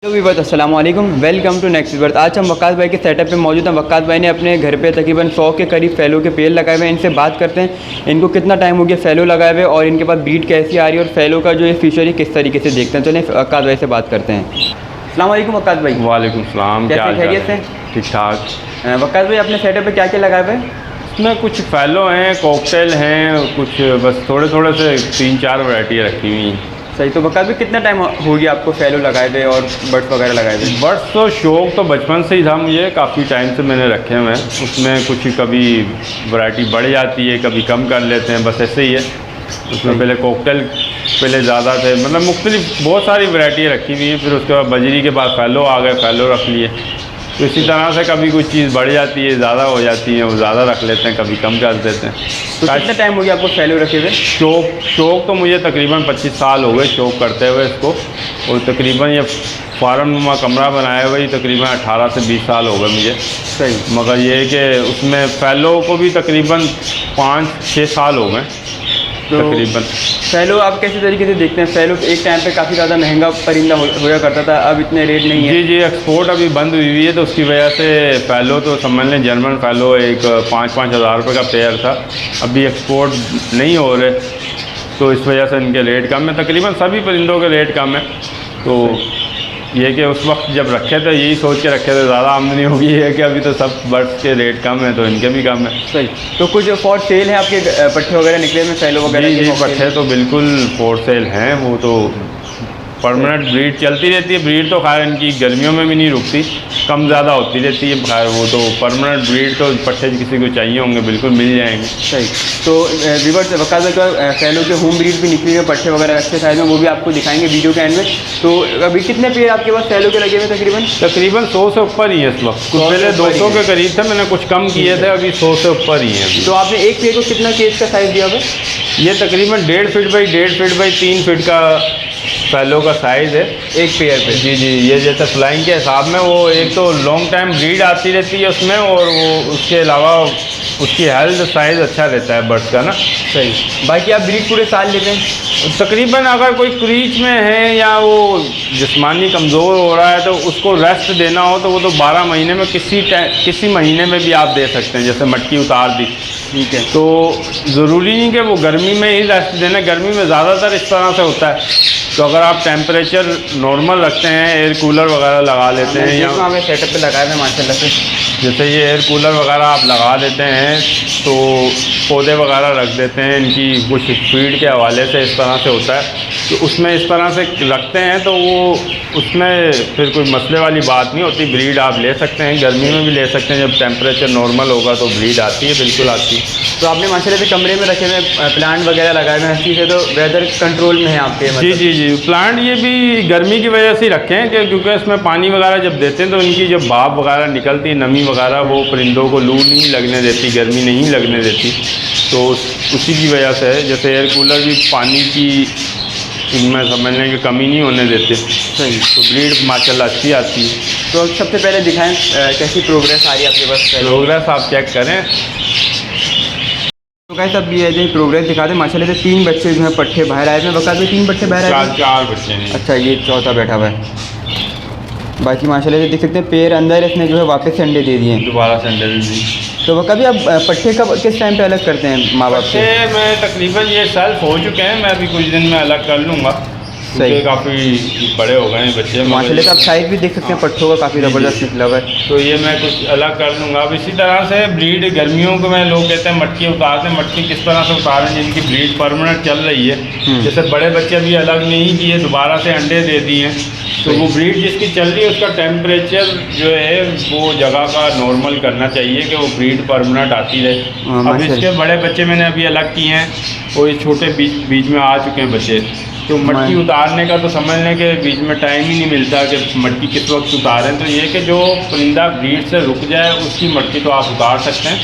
Viewers अस्सलाम वालेकुम, welcome to next viewers. आज हम वक्कास भाई के सेटअप पे मौजूद हैं। वक्कास भाई ने अपने घर पे तकरीबन 100 के करीब फैलो के पेड़ लगाए हुए हैं। इनसे बात करते हैं इनको कितना टाइम हो गया फैलो लगाए हुए और इनके पास ब्रीड कैसी आ रही है और फैलो का जो ये फ्यूचर है किस तरीके से देखते हैं। चलें वक्कास भाई से बात करते हैं। अस्सलाम वालेकुम वक्कास भाई। वालेकुम सलाम। क्या खैरियत से? ठीक ठाक। वक्कास भाई अपने सेटअप पे क्या क्या लगाए हुए हैं? इसमें कुछ फैलो हैं, कॉकटेल हैं, कुछ बस थोड़े थोड़े से 3-4 वैरायटी रखी हुई हैं। सही। तो वक्कास भाई कितना टाइम हो गया आपको फैलो लगाए हुए और बर्ड्स वगैरह लगाए हुए? बर्ड्स तो शौक तो बचपन से ही था मुझे, काफ़ी टाइम से मैंने रखे हुए हैं। उसमें कुछ कभी वैरायटी बढ़ जाती है, कभी कम कर लेते हैं, बस ऐसे ही है। उसमें पहले कॉकटेल पहले ज़्यादा थे, मतलब मुख्तलिफ बहुत सारी वैरायटी रखी हुई है। फिर उसके बाद बजरी के बाद फैलो आ गए, फैलो रख लिए। तो इसी तरह से कभी कुछ चीज़ बढ़ जाती है, ज़्यादा हो जाती है, वो ज़्यादा रख लेते हैं, कभी कम कर देते हैं। तो कितना टाइम हो गया आपको फैलो रखे हुए? शौक तो मुझे तकरीबन 25 साल हो गए शौक करते हुए इसको। और तकरीबन ये फार्म नुमा कमरा बनाए हुए ही तकरीबन 18 से 20 साल हो गए मुझे। सही। मगर ये है कि उसमें फैलो को भी तकरीबन 5-6 साल हो गए तो तकरीबन। फैलो आप कैसे तरीके से देखते हैं? फैलो एक टाइम पे काफ़ी ज़्यादा महंगा परिंदा होया करता था, अब इतने रेट नहीं है। जी, एक्सपोर्ट अभी बंद हुई है, तो उसकी वजह से फैलो तो समझ लें जर्मन फैलो एक 5-5 हज़ार रुपये का पेयर था, अभी एक्सपोर्ट नहीं हो रहे, तो इस वजह से इनके रेट कम है। तकरीबन सभी परिंदों के रेट कम है। तो ये कि उस वक्त जब रखे थे यही सोच के रखे थे ज़्यादा आमदनी होगी, है कि अभी तो सब बर्ड्स के रेट कम है तो इनके भी कम है। सही। तो कुछ फॉर सेल है आपके पट्टे वगैरह निकले में फैलो वगैरह? जी, पट्टे तो बिल्कुल फॉर सेल हैं। वो तो परमानेंट ब्रीड चलती रहती है। ब्रीड तो खैर इनकी गर्मियों में भी नहीं रुकती, कम ज़्यादा होती रहती है। खैर वो तो परमानेंट ब्रीड तो पट्टे किसी को चाहिए होंगे बिल्कुल मिल जाएंगे। सही। तो व्यूअर्स वक्कास भाई का फैलो के होम ब्रीड भी निकली हुई है, पट्टे वगैरह अच्छे साइज में, वो भी आपको दिखाएंगे वीडियो के एंड में। तो अभी कितने पेड़ आपके पास फैलो के लगे हुए तकरीबन? 100 से ऊपर ही है इस वक्त। कुछ पहले 200 के करीब थे, मैंने कुछ कम किए थे, अभी 100 से ऊपर ही है। तो आपने एक पेड़ को कितना केज का साइज़ दिया हुआ? ये तकरीबन 1.5 feet by 1.5 feet by 3 feet का फैलो का साइज़ है एक पेयर पे। जी, ये जैसे फ्लाइंग के हिसाब में वो एक तो लॉन्ग टाइम ब्रीड आती रहती है उसमें, और वो उसके अलावा उसकी हेल्थ साइज़ अच्छा रहता है बर्ड्स का ना। सही। बाकी आप ब्रीड पूरे साल लेते हैं? तकरीबन अगर कोई क्रीच में है या वो जिस्मानी कमज़ोर हो रहा है तो उसको रेस्ट देना हो तो वो तो 12 महीने में किसी महीने में भी आप दे सकते हैं, जैसे मटकी उतार दी। ठीक है। तो ज़रूरी नहीं कि वो गर्मी में ही रेस्ट देना, गर्मी में ज़्यादातर इस तरह से होता है। तो अगर आप टेम्परेचर नॉर्मल रखते हैं, एयर कूलर वगैरह लगा लेते हैं, या हमें सेटअप पे लगाए हैं माशाल्लाह से, जैसे ये एयर कूलर वगैरह आप लगा देते हैं तो पौधे वगैरह रख देते हैं इनकी कुछ फीड के हवाले से, इस तरह से होता है। तो उसमें इस तरह से रखते हैं तो वो उसमें फिर कोई मसले वाली बात नहीं होती। ब्रीड आप ले सकते हैं, गर्मी में भी ले सकते हैं, जब टेम्परेचर नॉर्मल होगा तो ब्रीड आती है, बिल्कुल आती है। तो आपने माशाल्लाह से कमरे में रखे हुए प्लांट वगैरह लगाए हुए हैं, चीज़ है, तो वेदर कंट्रोल में है आपके? मतलब जी, प्लांट ये भी गर्मी की वजह से ही रखे हैं क्योंकि इसमें पानी वगैरह जब देते हैं तो इनकी जब भाप वगैरह निकलती है, नमी वगैरह, वो परिंदों को लू नहीं लगने देती, गर्मी नहीं लगने देती, तो उसी की वजह से है। जैसे एयर कूलर भी पानी की इनमें समझने की कमी नहीं होने देते। सही। तो ब्रीड माशाल्लाह अच्छी आती है। तो सबसे पहले दिखाएं कैसी प्रोग्रेस आ रही है आपके पास? प्रोग्रेस आप चेक करें। तो कैसे अब ये जो प्रोग्रेस दिखा दें माशाल्लाह से 3 बच्चे जो हैं पट्टे बाहर आए हैं। वक्कास में 3 बच्चे बाहर आए हैं? 4 बच्चे हैं। अच्छा, ये चौथा बैठा हुआ है। बाकी माशाल्लाह से देख सकते हैं पेड़ अंदर इसने जो है वापस से अंडे दे दिए हैं, दोबारा से अंडे दी। तो कभी आप पट्टे कब किस टाइम पे अलग करते हैं माँ बाप से? मैं तकरीबन ये सेल्फ हो चुके हैं, मैं अभी कुछ दिन में अलग कर लूँगा। सही। काफ़ी बड़े हो गए हैं बच्चे माशाल्लाह से आप साइज भी देख सकते हैं पट्टों का, काफ़ी ज़बरदस्त निकला हुआ है। तो ये मैं कुछ अलग कर लूँगा। अब इसी तरह से ब्रीड गर्मियों को में लोग कहते हैं मटकी उतारते हैं, मटकी किस तरह से उतारें जिनकी ब्रीड परमानेंट चल रही है। जैसे बड़े बच्चे अभी अलग नहीं किए, दोबारा से अंडे दे दिए, तो वो ब्रीड जिसकी चल रही है उसका टेम्परेचर जो है वो जगह का नॉर्मल करना चाहिए कि वो ब्रीड परमानेंट आती रहे। अब इसके बड़े बच्चे मैंने अभी अलग किए हैं, वो ये छोटे बीच में आ चुके हैं बच्चे। तो मटकी उतारने का तो समझने के बीच में टाइम ही नहीं मिलता कि मटकी किस वक्त उतारें। तो ये कि जो परिंदा ब्रीड से रुक जाए उसकी मटकी तो आप उतार सकते हैं।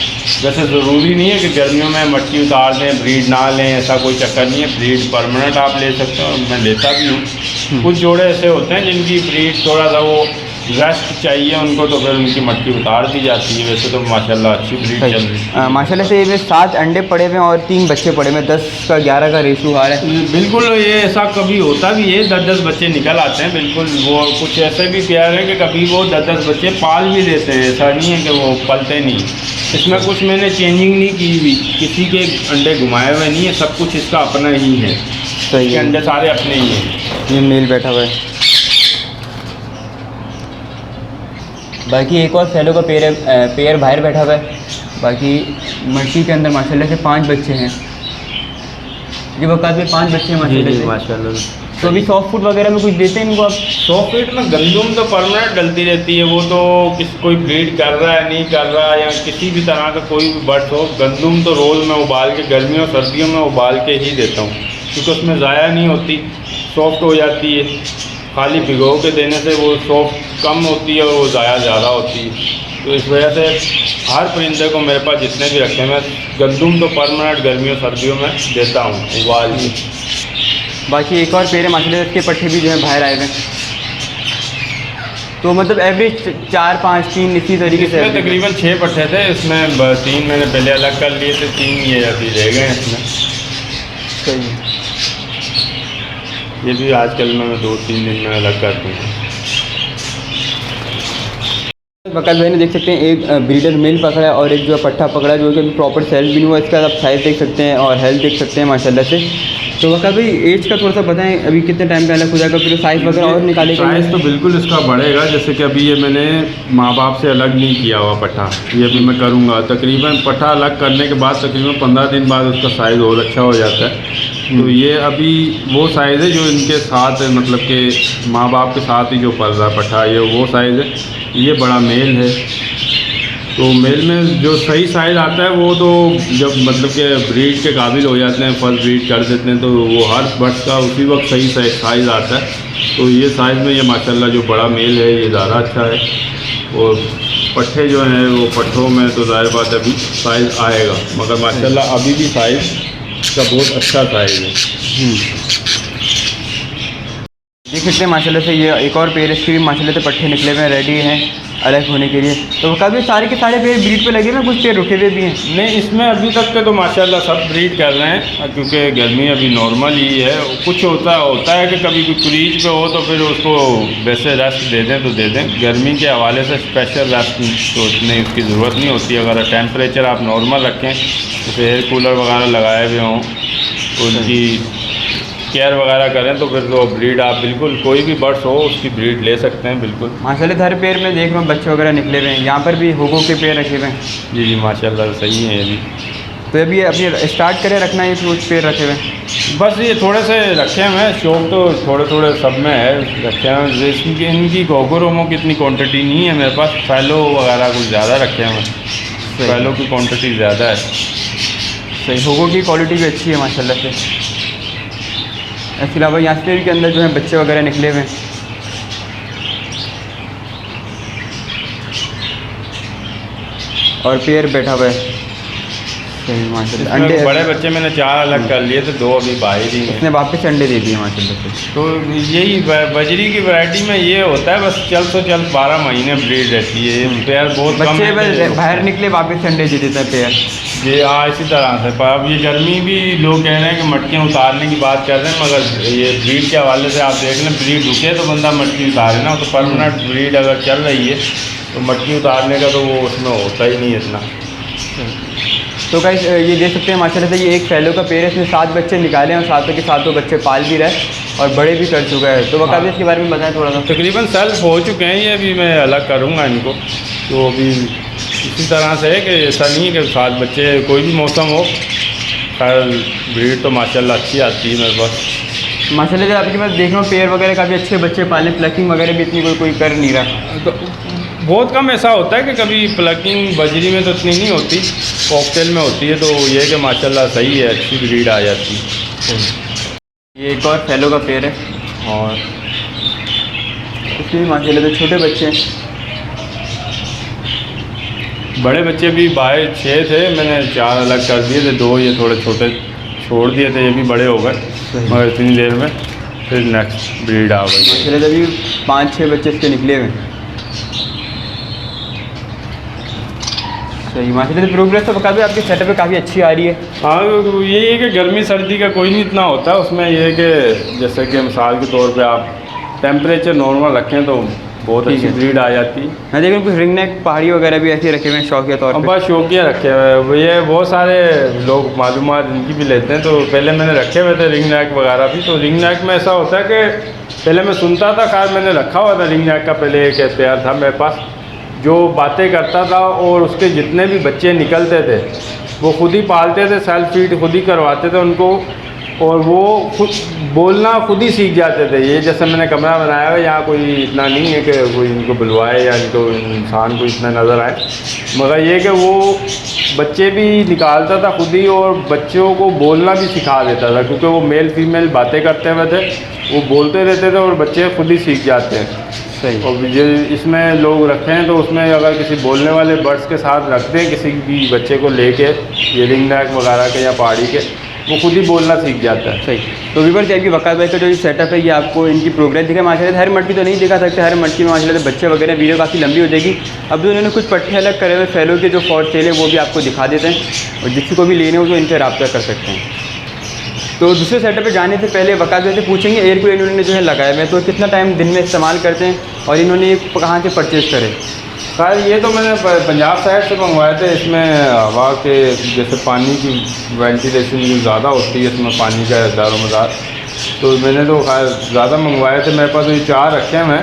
वैसे ज़रूरी नहीं है कि गर्मियों में मटकी उतार दें, ब्रीड ना लें, ऐसा कोई चक्कर नहीं है। ब्रीड परमानेंट आप ले सकते हैं और मैं लेता भी हूँ। कुछ जोड़े ऐसे होते हैं जिनकी ब्रीड थोड़ा सा वो रेस्ट चाहिए उनको, तो फिर उनकी मटकी उतार दी जाती है। वैसे तो माशाल्लाह अच्छी ब्रीड चल रही है। माशाल्लाह से ये 7 अंडे पड़े हुए हैं और 3 बच्चे पड़े हुए हैं, 10 का 11 का रेशो आ रहा है। बिल्कुल, ये ऐसा कभी होता भी है, 10-10 बच्चे निकल आते हैं। बिल्कुल, वो कुछ ऐसे भी प्यार है कि कभी वो 10-10 बच्चे पाल भी देते हैं, ऐसा नहीं है कि वो पलते नहीं। इसमें कुछ मैंने चेंजिंग नहीं की हुई, किसी के अंडे घुमाए हुए नहीं है, सब कुछ इसका अपना ही है। सही इसके है। अंडे सारे अपने ही हैं। ये मेल बैठा हुआ है। बाकी एक और फैलो का पेयर बाहर बैठा हुआ है। बाकी मटकी के अंदर माशाल्लाह से 5 बच्चे हैं। ये वक़्त में 5 बच्चे हैं माशाल्लाह से। माशाल्लाह। तो अभी सॉफ्ट फूड वगैरह में कुछ देते हैं इनको आप? 100 फीट में गंदुम तो परमानेंट डलती रहती है। वो तो कोई ब्रीड कर रहा है नहीं कर रहा, या किसी भी तरह का कोई भी बर्ड हो, गंदुम तो रोज़ में उबाल के गर्मियों सर्दियों में उबाल के ही देता हूँ, क्योंकि उसमें ज़ाया नहीं होती, सॉफ्ट हो जाती है। खाली भिगो के देने से वो सॉफ्ट कम होती है और वो ज़ाया ज़्यादा होती है। तो इस वजह से हर परिंदे को मेरे पास जितने भी रखे मैं गंदुम तो परमानेंट गर्मियों सर्दियों में देता हूँ उबाल के। बाकी एक और पेड़ है माशाल्लाह, इसके पट्टे भी जो है बाहर आए हुए हैं। तो मतलब एवरेज 4, 5, 3 इसी तरीके से इसमें तकरीबन 6 पट्टे थे। इसमें 3 मैंने पहले अलग कर लिए थे, 3 ये अभी रह गए हैं इसमें। सही है। ये भी आजकल मैं 2-3 दिन में अलग कर दूँगा। वकास भाई ने देख सकते हैं एक ब्रीडर मेल पकड़ा है और एक जो है पट्ठा पकड़ा है, जो कि अभी प्रॉपर सेल भी नहीं हुआ। इसका आप साइज़ देख सकते हैं और हेल्थ देख सकते हैं माशाल्लाह से। तो वकास भाई एज का थोड़ा सा बताएं, अभी कितने टाइम पे अलग हो जाएगा, फिर साइज़ वगैरह और निकालेगा? साइज़ तो बिल्कुल इसका बढ़ेगा। जैसे कि अभी ये मैंने माँ बाप से अलग नहीं किया हुआ पट्ठा, ये भी मैं करूँगा। तकरीबन पट्ठा अलग करने के बाद तकरीबन 15 दिन बाद उसका साइज़ और अच्छा हो जाता है। तो ये अभी वो साइज़ है जो इनके साथ मतलब कि माँ बाप के साथ ही जो पल रहा पट्ठा, ये वो साइज़ है। ये बड़ा मेल है। तो मेल में जो सही साइज़ आता है वो तो जब मतलब कि ब्रीड के काबिल हो जाते हैं, फर्स्ट ब्रीड कर देते हैं, तो वो हर बर्ड का उसी वक्त सही साइज़ आता है। तो ये साइज़ में ये माशाल्लाह जो बड़ा मेल है ये ज़्यादा अच्छा है। और पट्ठे जो हैं वो पट्ठों में तो ज़ाहिर बात है अभी साइज़ आएगा, मगर माशाल्लाह अभी भी साइज़ का बहुत अच्छा साइज़ है। देख सकते हैं माशाल्लाह से ये एक और पेड़, इसके भी माशाल्लाह से पट्टे निकले हुए हैं, रेडी हैं अलग होने के लिए। तो कभी सारे के सारे पेड़ ब्रीड पे लगे हुए हैं, कुछ पेड़ रुके हुए भी हैं? नहीं, इसमें अभी तक के तो माशाल्लाह सब ब्रीड कर रहे हैं, क्योंकि गर्मी अभी नॉर्मल ही है। कुछ होता है कि कभी कोई क्रीज पे हो तो फिर उसको वैसे रेस्ट दे दें तो दे दें। गर्मी के हवाले से स्पेशल रेस्ट तो इतनी उसकी ज़रूरत नहीं होती। अगर टेम्परेचर आप नॉर्मल रखें, जैसे एयर कूलर वगैरह लगाए हुए हों, उनकी केयर वगैरह करें, तो फिर तो ब्रीड आप बिल्कुल कोई भी बर्ड्स हो उसकी ब्रीड ले सकते हैं बिल्कुल। माशाल्लाह हर पेड़ में देख रहा हूँ बच्चे वगैरह निकले हुए हैं। यहाँ पर भी होगो के पेड़ रखे हुए हैं। जी जी माशाल्लाह सही है ये भी। तो अभी अपनी स्टार्ट करें रखना, ये कुछ पेड़ रखे हुए हैं? बस ये थोड़े से रखे हुए हैं, शौक तो थोड़े थोड़े सब में है रखे हुए हैं। इनकी गोगोरोमो की इतनी क्वांटिटी नहीं है मेरे पास, फैलो वगैरह कुछ ज़्यादा रखे हुए हैं। फैलो की क्वांटिटी ज़्यादा है। सही, होगो की क्वालिटी भी अच्छी है माशाल्लाह से। इसके अलावा यहाँ से के अंदर जो है बच्चे वगैरह निकले हुए हैं। और पेड़ बैठा हुआ है। सही माशाल्लाह। अंडे बड़े बच्चे मैंने 4 अलग कर लिए थे, 2 अभी बाहर ही हैं। इसने वापस अंडे दे दिए माशाल्लाह से। तो यही बजरी की वैरायटी में ये होता है, बस चल 12 महीने ब्रीड रहती है। पेयर बहुत कम बच्चे है, बाहर निकले वापस अंडे दे देता है पेयर। जी हाँ, इसी तरह से। पर अब ये गर्मी भी लोग कह रहे हैं कि मटकियाँ उतारने की बात कर रहे हैं, मगर ये ब्रीड के हवाले से आप देख लें, ब्रीड रुके तो बंदा मटकी उतारे ना। तो परमानेंट ब्रीड अगर चल रही है तो मटकी उतारने का तो वो उसमें होता ही नहीं इतना। तो गाइस ये देख सकते हैं माशाल्लाह से ये एक फैलो का पेड़ है, इसमें 7 बच्चे निकाले हैं और 7 के 7 बच्चे पाल भी रहे और बड़े भी कर चुका है। तो वकास इसके बारे में बताएं थोड़ा सा। तकरीबन सेल्फ हो चुके हैं ये, अभी मैं अलग करूँगा इनको। तो अभी इसी तरह से है कि ऐसा नहीं है कि 7 बच्चे कोई भी मौसम हो, खैर ब्रीड तो माशाल्लाह अच्छी आती है मेरे पास। माशाल्लाह से आपके पास देख रहा हूँ पेड़ वगैरह काफ़ी अच्छे बच्चे पाले, प्लकिंग वगैरह भी इतनी कोई कर नहीं रहा। तो बहुत कम ऐसा होता है कि कभी प्लकिंग बजरी में तो इतनी नहीं होती, कॉकटेल में होती है। तो ये है कि माशाल्लाह सही है, अच्छी ब्रीड आ जाती है। ये एक और फैलो का पेड़ है और इसमें माशाल्लाह से छोटे बच्चे हैं। बड़े बच्चे भी बाहर 6 थे, मैंने 4 अलग कर दिए थे, 2 ये थोड़े छोटे छोड़ दिए थे, ये भी बड़े हो गए। मगर इतनी देर में फिर नेक्स्ट ब्रीड आ गई। माशाल्लाह अभी 5-6 बच्चे इसके निकले हुए हैं। सही माशाल्लाह। तो प्रोग्रेस तो वकास भाई आपके सेटअप पे काफ़ी अच्छी आ रही है। हाँ, ये है कि गर्मी सर्दी का कोई नहीं इतना होता उसमें। ये है कि जैसे कि मिसाल के तौर पे आप टेम्परेचर नॉर्मल रखें तो बहुत अच्छी ब्रीड आ जाती है। मैं देखूँ कुछ रिंग नेक पहाड़ी वगैरह भी ऐसे रखे हुए हैं शौकिया तौर पे। बस शौकिया रखे हुए हैं, ये बहुत सारे लोग मालूमात इनकी भी लेते हैं। तो पहले मैंने रखे हुए थे रिंग नेक वगैरह भी। तो रिंग नेक में ऐसा होता है कि पहले मैं सुनता था, खैर मैंने रखा हुआ था रिंग नेक का, पहले एक तैयार था मेरे पास जो बातें करता था, और उसके जितने भी बच्चे निकलते थे वो खुद ही पालते थे, सेल्फ फीड खुद ही करवाते थे उनको, और वो खुद बोलना खुद ही सीख जाते थे। ये जैसे मैंने कमरा बनाया है, यहाँ कोई इतना नहीं है कि कोई इनको बुलवाए या इनको इंसान को इतना नज़र आए, मगर ये कि वो बच्चे भी निकालता था खुद ही, और बच्चों को बोलना भी सिखा देता था, क्योंकि वो मेल फीमेल बातें करते हुए थे, वो बोलते रहते थे और बच्चे खुद ही सीख जाते हैं। सही। और ये इसमें लोग रखे हैं तो उसमें अगर किसी बोलने वाले बर्ड्स के साथ रखते हैं किसी भी बच्चे को लेके, ये रिंग नेक वगैरह के या पहाड़ी के, वो खुद ही बोलना सीख जाता है। सही। तो व्यूअर्स आपकी वकास भाई का जो सेटअप है ये आपको इनकी प्रोग्रेस दिखा माशाल्लाह। हर मटकी तो नहीं दिखा सकते, हर मटकी में माशाल्लाह बच्चे वगैरह, वीडियो काफ़ी लंबी हो जाएगी। अब जो उन्होंने कुछ पट्टे अलग करे हुए फैलो के जो फॉर सेल है वो भी आपको दिखा देते हैं, और जिसको को भी लेने हो तो इनसे रब्ता कर सकते हैं। तो दूसरे सेटअप पे जाने से पहले वकास भाई से पूछेंगे एयर कूलर इन्होंने जो है लगाए हुए, तो कितना टाइम दिन में इस्तेमाल करते हैं और इन्होंने ये कहाँ से परचेज़ करे? खैर ये तो मैंने पंजाब साइड से मंगवाए थे। इसमें हवा के जैसे पानी की वेंटिलेशन की ज़्यादा होती है, इसमें पानी का दारोमदार, तो मैंने तो खैर ज़्यादा मंगवाए थे। मेरे पास ये 4 रखे हैं मैं,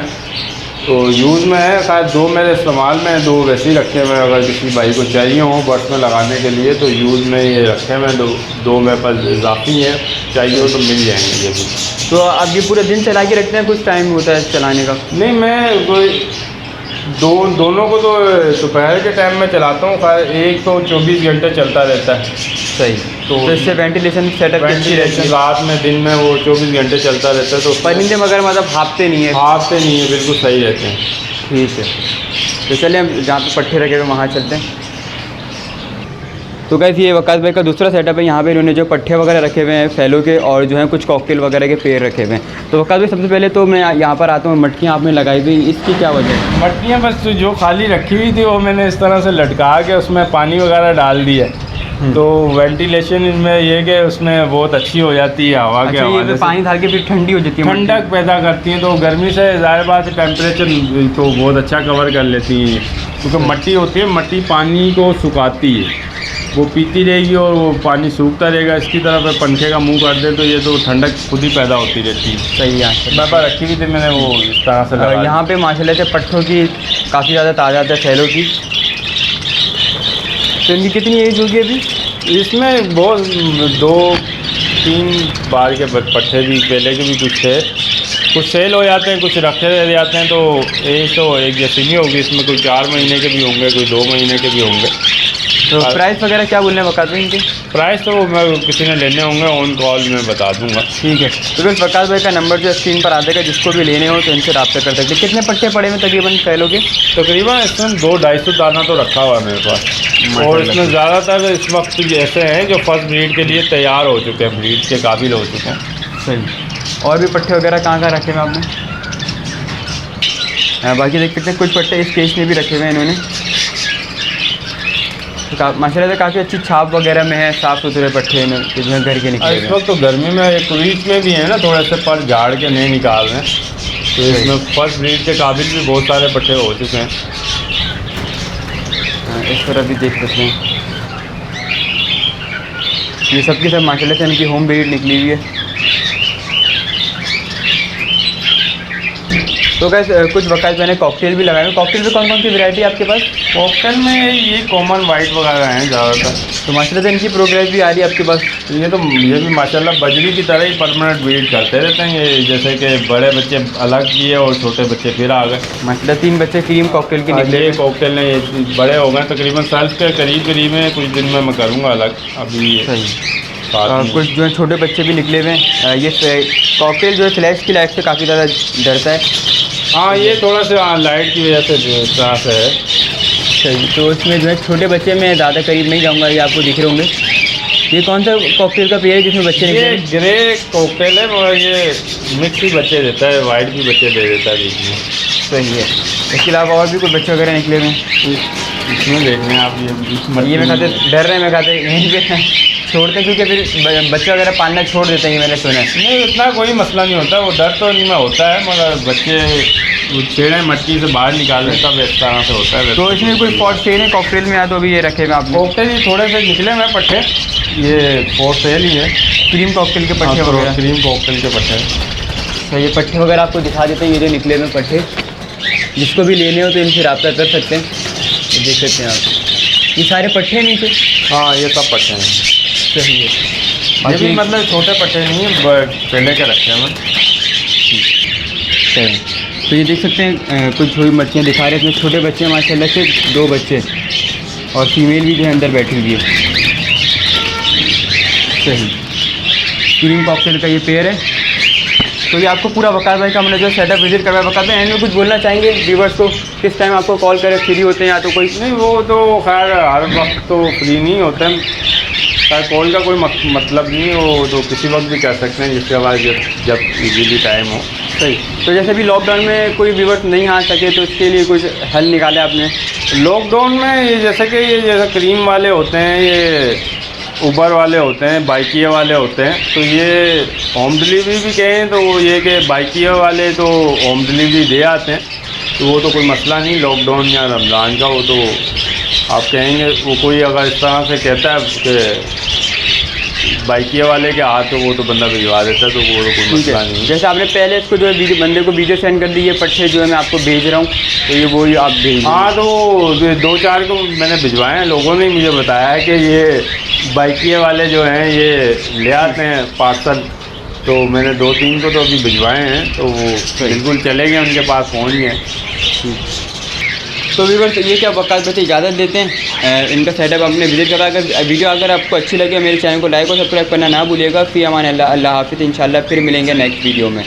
तो यूज़ में है। खैर 2 मेरे इस्तेमाल में है, 2 वैसे ही रखे हुए हैं। अगर किसी भाई को चाहिए हो बर्ड्स में लगाने के लिए तो यूज़ में ये रखे हुए हैं। 2 मेरे पास इजाफी हैं, चाहिए हो तो मिल जाएंगे ये भी। तो आप ये पूरा दिन चला के रखते हैं, कुछ टाइम होता है चलाने का? नहीं, मैं कोई दोनों को तो दोपहर के टाइम में चलाता हूँ। खैर एक तो 24 घंटे चलता रहता है। सही। तो इससे वेंटिलेशन सेटअप अच्छी रहती है, रात में दिन में वो 24 घंटे चलता रहता है। तो परिंदे मगर मतलब भापते नहीं है? भापते नहीं है, बिल्कुल सही रहते हैं। ठीक है, तो चलिए हम जहाँ पे पट्टे रखे हुए वहाँ चलते हैं। तो गाइस ये वकास भाई का दूसरा सेटअप है। यहाँ पे इन्होंने जो पट्टे वगैरह रखे हुए हैं फैलो के, और जो है कुछ कॉकटेल वगैरह के पेड़ रखे हुए हैं। तो वकास भाई सबसे पहले तो मैं यहाँ पर आता हूँ, मटकियाँ आपने लगाई हुई, इसकी क्या वजह है? मटकियाँ बस जो खाली रखी हुई थी वो मैंने इस तरह से लटका के उसमें पानी वगैरह डाल दिया, तो वेंटिलेशन इनमें ये कि उसमें बहुत अच्छी हो जाती है हवा के हवाले से। पानी डाल के फिर ठंडी हो जाती है, ठंडक पैदा करती हैं, तो गर्मी से ज़ाहिर बात है टेम्परेचर तो बहुत अच्छा कवर कर लेती हैं, क्योंकि मट्टी होती है, मट्टी पानी को सुखाती है, वो पीती रहेगी और वो पानी सूखता रहेगा। इसकी तरफ पंखे का मुंह कर दे तो ये तो ठंडक खुद ही पैदा होती रहती है। सही है। बाबा रखी हुई थी मैंने वो इस तरह से लगा। यहाँ पे माशाल्लाह से पट्टों की काफ़ी ज़्यादा तादाद है फैलो की। तो इनकी कितनी एज होगी अभी? इसमें बहुत 2-3 बार के पट्टे भी पहले के भी कुछ थे, कुछ सेल हो जाते हैं, कुछ रखे रह जाते हैं। तो एज तो एक जैसी नहीं होगी, इसमें कोई 4 महीने के भी होंगे, कोई 2 महीने के भी होंगे। तो प्राइस वगैरह क्या बोलने वकास भाई इनके? प्राइस तो मैं किसी ने लेने होंगे ऑन कॉल में बता दूंगा। ठीक है। तो बस वकास भाई का नंबर जो स्क्रीन पर आ जाएगा, जिसको भी लेने हो तो इनसे रब्ता कर सकते हैं। कितने पट्टे पड़े हुए तकरीबन फैलोगे? तकरीबन इसमें 200-250 दाना तो रखा हुआ है मेरे पास, और इसमें ज़्यादातर इस वक्त ऐसे हैं जो फर्स्ट ब्रीड के लिए तैयार हो चुके हैं, ब्रीड के काबिल हो चुके हैं। सही। और भी पट्टे वगैरह कहाँ कहाँ रखे हुए आपने? बाकी देख सकते हैं कुछ पट्टे इस केस में भी रखे हुए हैं इन्होंने। माशाल्लाह से काफ़ी अच्छी छाप वगैरह में है, साफ़ सुथरे पट्टे जो है घर के निकले। इस वक्त तो गर्मी में एक बीच में भी है ना, थोड़े से पर झाड़ के नहीं निकाल रहे, तो इसमें फर्स्ट ब्रीड के काबिल भी बहुत सारे पट्टे हो चुके हैं। इस तरह भी देख सकते हैं, ये सबकी सब माशाल्लाह से इनकी होम ब्रीड निकली हुई है। तो गैस कुछ वकास मैंने कॉकटेल भी लगाए हैं। कॉकटेल में कौन कौन सी वैरायटी है आपके पास? कॉकटेल में ये कॉमन वाइट वगैरह हैं ज़्यादातर। तो माशाल्लाह से इनकी प्रोग्रेस भी आ रही है आपके पास? ये भी माशाल्लाह बजरी की तरह ही परमानेंट ब्रीड करते रहते हैं। ये जैसे कि बड़े बच्चे अलग किए और छोटे बच्चे फिर आ गए। माशाल्लाह 3 बच्चे क्रीम कॉकटेल के निकले। ये कॉकटेल ने बड़े हो गए, तकरीबन सेल्फ के करीब में, कुछ दिन में मैं करूँगा अलग। अभी सही। कुछ जो है छोटे बच्चे भी निकले हुए हैं। ये कॉकटेल जो है फ्लैश की लाइट से काफ़ी ज़्यादा डरता है। हाँ, ये थोड़ा सा लाइट की वजह से तरह से है। सही। तो इसमें जो है छोटे बच्चे में ज़्यादा करीब नहीं जाऊँगा, ये आपको दिख रहे होंगे। ये कौन सा कॉकटेल का पेड़ है जिसमें बच्चे निकले? ये ग्रे कॉकटेल है, मगर ये मिक्स ही बच्चे देता है, वाइट भी बच्चे दे देता है बीच में। सही है। इसके अलावा और भी कुछ बच्चे वगैरह निकले हुए हैं? इसमें देखने आप ये मैं खाते डर रहे हैं, मैं खाते यहीं पे छोड़ते, क्योंकि फिर बच्चे वगैरह पालना छोड़ देते हैं, मैंने सुना है। नहीं, इतना कोई मसला नहीं होता, वो डर तो इनमें होता है, मगर बच्चे छेड़े मट्टी से बाहर निकालें तब इस तरह से होता है। तो इसमें कोई फॉर सेल है कॉकटेल में, या तो अभी ये रखे हुए आपने? कॉकटेल ही थोड़े से निकले हुए पट्टे, ये फॉर सेल ही है। क्रीम कॉकटेल के पट्टे वगैरह? क्रीम कॉकटेल के पट्टे। तो ये पट्टे वगैरह आपको दिखा देते हैं, ये जो निकले हुए पट्टे, जिसको भी लेने हो तो इनसे रब्ता कर सकते हैं। ये देख सकते हैं आप, ये सारे पट्टे हैं नीचे? हाँ, ये सब पट्टे हैं। सही है। ये भी मतलब छोटे पट्टे नहीं है, पहले के रखे हैं। सही। तो ये देख सकते हैं कुछ हुई मच्छियाँ दिखा रहे हैं, इसमें छोटे बच्चे हैं माशाल्लाह से, 2 बच्चे और फीमेल भी जो है अंदर बैठी हुई है। सही। क्रीम कॉकटेल का ये पेयर है। तो ये आपको पूरा वकास भाई का हमने जो सेटअप विजिट करवाया। वकास भाई एंड में कुछ बोलना चाहेंगे व्यूवर्स को, किस टाइम आपको कॉल करें, फ्री होते हैं या तो कोई? नहीं, वो तो खैर हर वक्त तो फ्री नहीं होते हैं, खैर कॉल का कोई मतलब नहीं, वो तो किसी वक्त भी कर सकते हैं, जिसके बाद जब इजीली टाइम हो। सही। तो जैसे भी लॉकडाउन में कोई व्यूवर्स नहीं आ सके तो इसके लिए कुछ हल निकाले आपने? लॉकडाउन में ये जैसे क्रीम वाले होते हैं, ये उबर वाले होते हैं, बाइकिए वाले होते हैं, तो ये होम डिलीवरी भी कहें तो ये कि बाइकिए वाले तो होम डिलीवरी दे आते हैं, तो वो तो कोई मसला नहीं। लॉकडाउन या रमज़ान का वो तो आप कहेंगे, वो कोई अगर इस तरह से कहता है कि बाइकिए वाले के हाथ, तो वो तो बंदा भिजवा देता है, तो वो तो कोई मसला नहीं। जैसे आपने पहले इसको जो है बंदे को वीडियो सेंड कर दी, ये पट्टे जो है मैं आपको भेज रहा हूँ, तो ये वो आप भेज? हाँ, तो 2-4 को मैंने भिजवाए हैं, लोगों ने मुझे बताया है कि ये बाइकिए वाले जो हैं ये ले आते हैं पार्सल, तो मैंने 2-3 को तो अभी भिजवाए हैं, तो वो बिल्कुल चले गए, उनके पास पहुँच गए। तो व्यूअर्स ये क्या वकास भाई इजाज़त देते हैं, इनका सेटअप आपने विजिट करा। अगर वीडियो अगर आपको अच्छी लगे मेरे चैनल को लाइक और सब्सक्राइब करना ना भूलिएगा। फ़ी अमान अल्लाह हाफ़िज़। इंशाल्लाह फिर मिलेंगे नेक्स्ट वीडियो में।